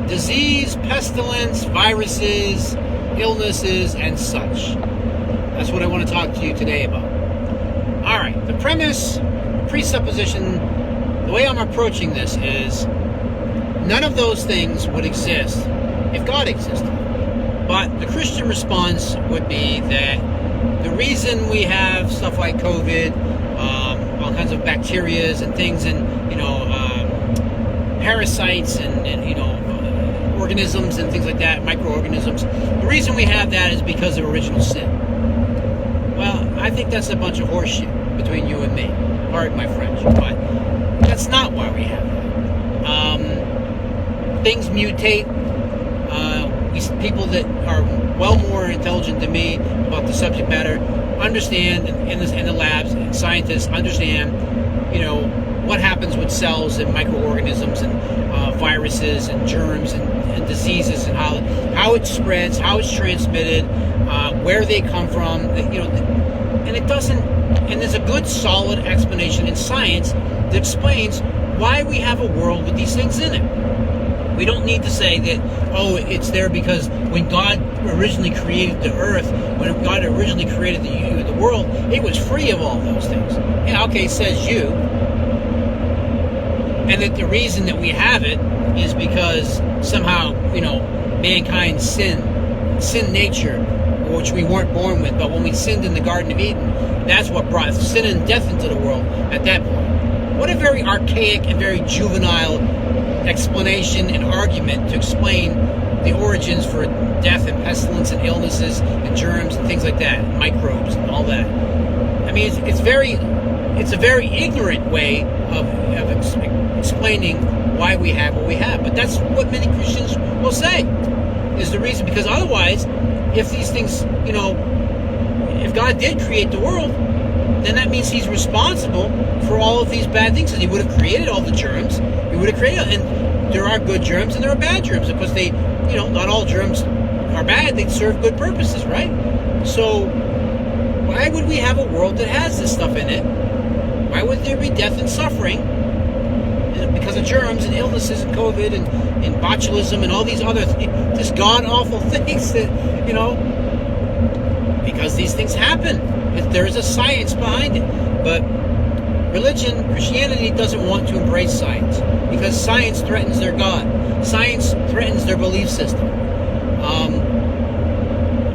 disease, pestilence, viruses, illnesses, and such. That's what I want to talk to you today about. All right, the premise, presupposition, the way I'm approaching this is none of those things would exist if God existed. But the Christian response would be that the reason we have stuff like COVID, all kinds of bacterias and things, and parasites and organisms and things like that, microorganisms, the reason we have that is because of original sin. Well, I think that's a bunch of horseshit between you and me. Pardon my French, but that's not why we have that. Things mutate. People that are well more intelligent than me about the subject matter understand, in the labs, and scientists understand, what happens with cells and microorganisms and viruses and germs and diseases, and how it spreads, how it's transmitted, where they come from, and it doesn't. And there's a good, solid explanation in science that explains why we have a world with these things in it. We don't need to say that, it's there because when God originally created the earth, when God originally created the world, it was free of all those things. Yeah, okay, says you. And that the reason that we have it is because somehow, mankind's sin nature, which we weren't born with, but when we sinned in the Garden of Eden, that's what brought sin and death into the world at that point. What a very archaic and very juvenile explanation and argument to explain the origins for death and pestilence and illnesses and germs and things like that, microbes and all that. I mean, it's a very ignorant way of explaining why we have what we have. But that's what many Christians will say is the reason, because otherwise, if these things, if God did create the world, then that means he's responsible for all of these bad things, and he would have created all the germs. He would have created, and there are good germs and there are bad germs. Of course, not all germs are bad. They serve good purposes, right? So why would we have a world that has this stuff in it? Why would there be death and suffering because of germs and illnesses and COVID and botulism and all these other just god-awful things that, because these things happen. There is a science behind it. But Christianity doesn't want to embrace science because science threatens their God. Science threatens their belief system.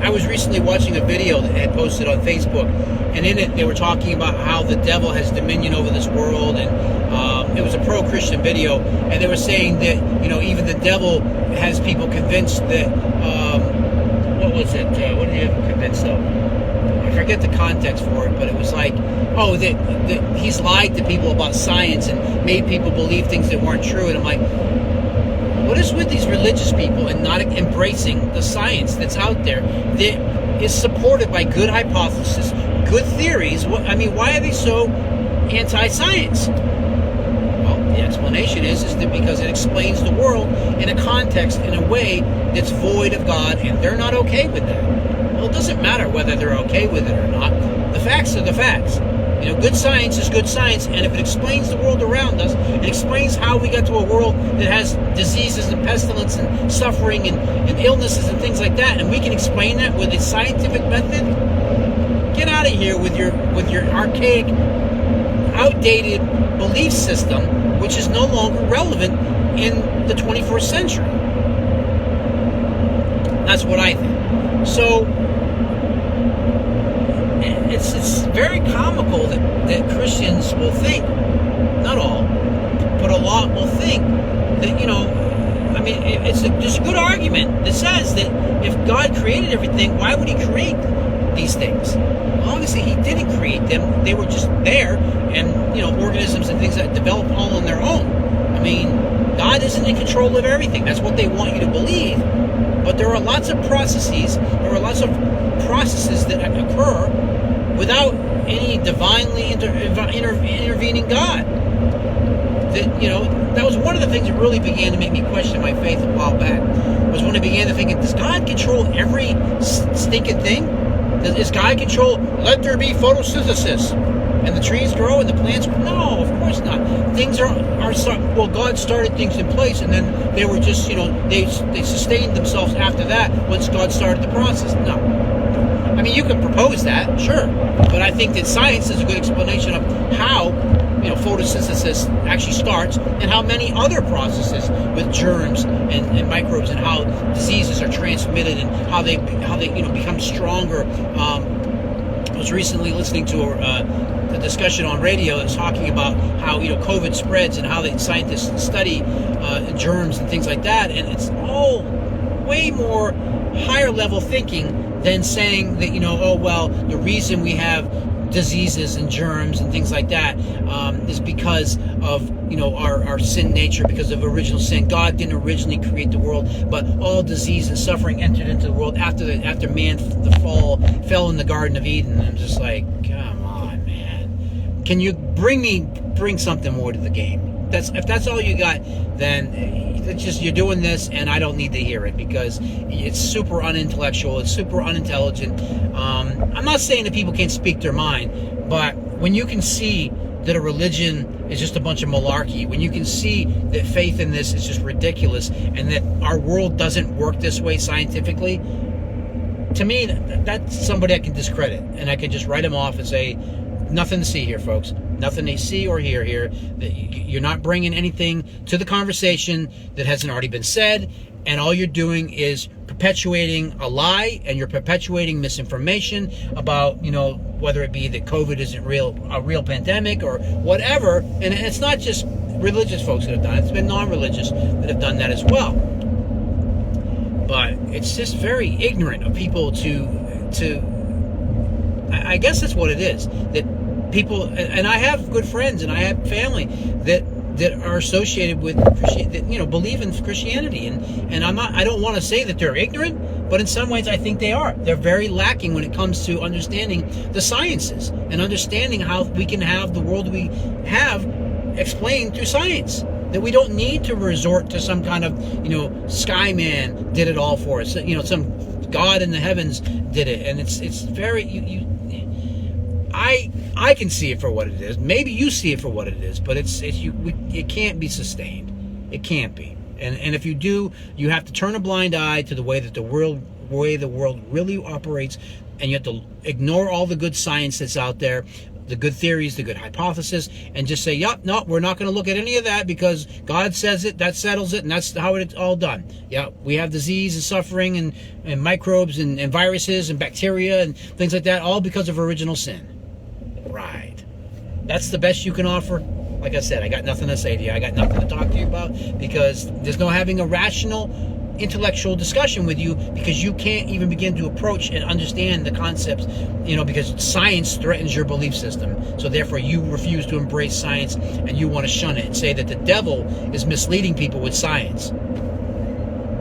I was recently watching a video that had posted on Facebook, and in it they were talking about how the devil has dominion over this world, and it was a pro-Christian video, and they were saying that even the devil has people convinced that what was it? What did he have convinced of? I forget the context for it, but it was like, that he's lied to people about science and made people believe things that weren't true. And I'm like, what is with these religious people and not embracing the science that's out there that is supported by good hypotheses, good theories? Why are they so anti-science? Well, the explanation is that because it explains the world in a context, in a way that's void of God, and they're not okay with that. Well, it doesn't matter whether they're okay with it or not. The facts are the facts. Good science is good science, and if it explains the world around us, it explains how we got to a world that has diseases and pestilence and suffering and illnesses and things like that, and we can explain that with a scientific method, get out of here with your archaic, outdated belief system, which is no longer relevant in the 21st century. That's what I think. So it's very comical that Christians will think, not all, but a lot will think that, it's just a good argument that says that if God created everything, why would he create these things? Well, obviously he didn't create them. They were just there, and, organisms and things that develop all on their own. God isn't in control of everything. That's what they want you to believe. But there are lots of processes, that occur without any divinely intervening God. That was one of the things that really began to make me question my faith a while back, was when I began to think, does God control every stinking thing? Does God control, let there be photosynthesis? and the trees grow and the plants grow? No, of course not. Things well, God started things in place, and then they were just, they sustained themselves after that once God started the process. No. I mean, you can propose that, sure, but I think that science is a good explanation of how photosynthesis actually starts, and how many other processes with germs and microbes, and how diseases are transmitted, and how they become stronger. I was recently listening to a discussion on radio that's talking about how COVID spreads, and how scientists study germs and things like that, and it's all way more higher level thinking than saying that the reason we have diseases and germs and things like that is because of our sin nature, because of original sin. God didn't originally create the world, but all disease and suffering entered into the world after man, the fall, fell in the Garden of Eden. And I'm just like, come on, man. Can you bring something more to the game? If that's all you got, then it's just, you're doing this, and I don't need to hear it, because it's super unintellectual, it's super unintelligent. I'm not saying that people can't speak their mind, but when you can see that a religion is just a bunch of malarkey, when you can see that faith in this is just ridiculous, and that our world doesn't work this way scientifically, to me, that's somebody I can discredit, and I can just write them off and say, nothing to see here, folks. Nothing to see or hear here. You're not bringing anything to the conversation that hasn't already been said, and all you're doing is perpetuating a lie, and you're perpetuating misinformation about, whether it be that COVID isn't a real pandemic or whatever. And it's not just religious folks that have done it. It's been non-religious that have done that as well. But it's just very ignorant of people to I guess that's what it is, that people, and I have good friends and I have family that are associated with Christianity, that believe in Christianity, and I don't want to say that they're ignorant, but in some ways I think they are. They're very lacking when it comes to understanding the sciences and understanding how we can have the world we have explained through science. That we don't need to resort to some kind of sky man did it all for us. Some God in the heavens did it, and it's very I can see it for what it is. Maybe you see it for what it is, but it can't be sustained. It can't be. And if you do, you have to turn a blind eye to the way that the world really operates, and you have to ignore all the good science that's out there, the good theories, the good hypothesis, and just say, yep, no, we're not going to look at any of that because God says it, that settles it, and that's how it's all done. Yeah, we have disease and suffering and microbes and viruses and bacteria and things like that, all because of original sin. Right. That's the best you can offer. Like I said, I got nothing to say to you. I got nothing to talk to you about, because there's no having a rational, intellectual discussion with you, because you can't even begin to approach and understand the concepts, because science threatens your belief system. So therefore you refuse to embrace science, and you want to shun it and say that the devil is misleading people with science.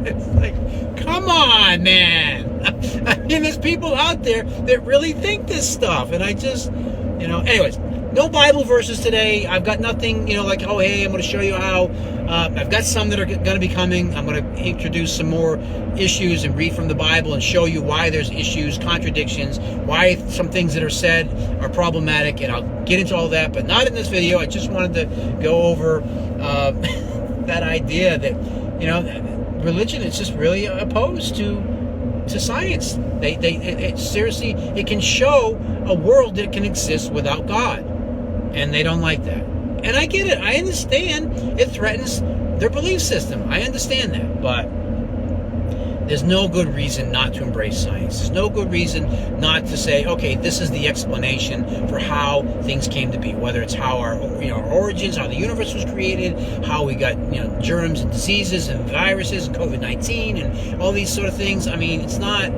It's like, come on, man. I mean, there's people out there that really think this stuff, and I just, anyways, no Bible verses today. I've got nothing, like, oh, hey, I'm going to show you how. I've got some that are going to be coming. I'm going to introduce some more issues and read from the Bible and show you why there's issues, contradictions, why some things that are said are problematic, and I'll get into all that, but not in this video. I just wanted to go over that idea that, religion is just really opposed to science. It seriously, it can show a world that can exist without God, and they don't like that. And I get it. I understand it threatens their belief system. I understand that, but there's no good reason not to embrace science. There's no good reason not to say, okay, this is the explanation for how things came to be. Whether it's how our origins, how the universe was created, how we got germs and diseases and viruses and COVID-19 and all these sort of things. I mean, it's not.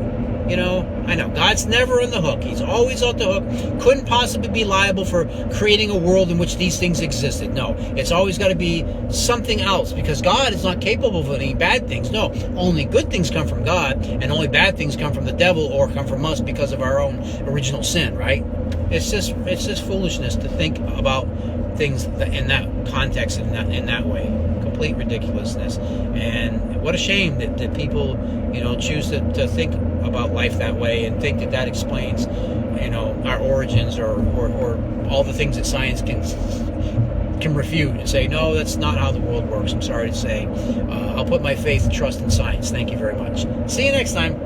I know God's never on the hook. He's always off the hook. Couldn't possibly be liable for creating a world in which these things existed. No, it's always got to be something else, because God is not capable of any bad things. No, only good things come from God, and only bad things come from the devil or come from us because of our own original sin, right? It's just foolishness to think about things in that context, in that way. Complete ridiculousness. And what a shame that people choose to think about life that way and think that explains, our origins or all the things that science can refute and say, no, that's not how the world works. I'm sorry to say. I'll put my faith and trust in science. Thank you very much. See you next time.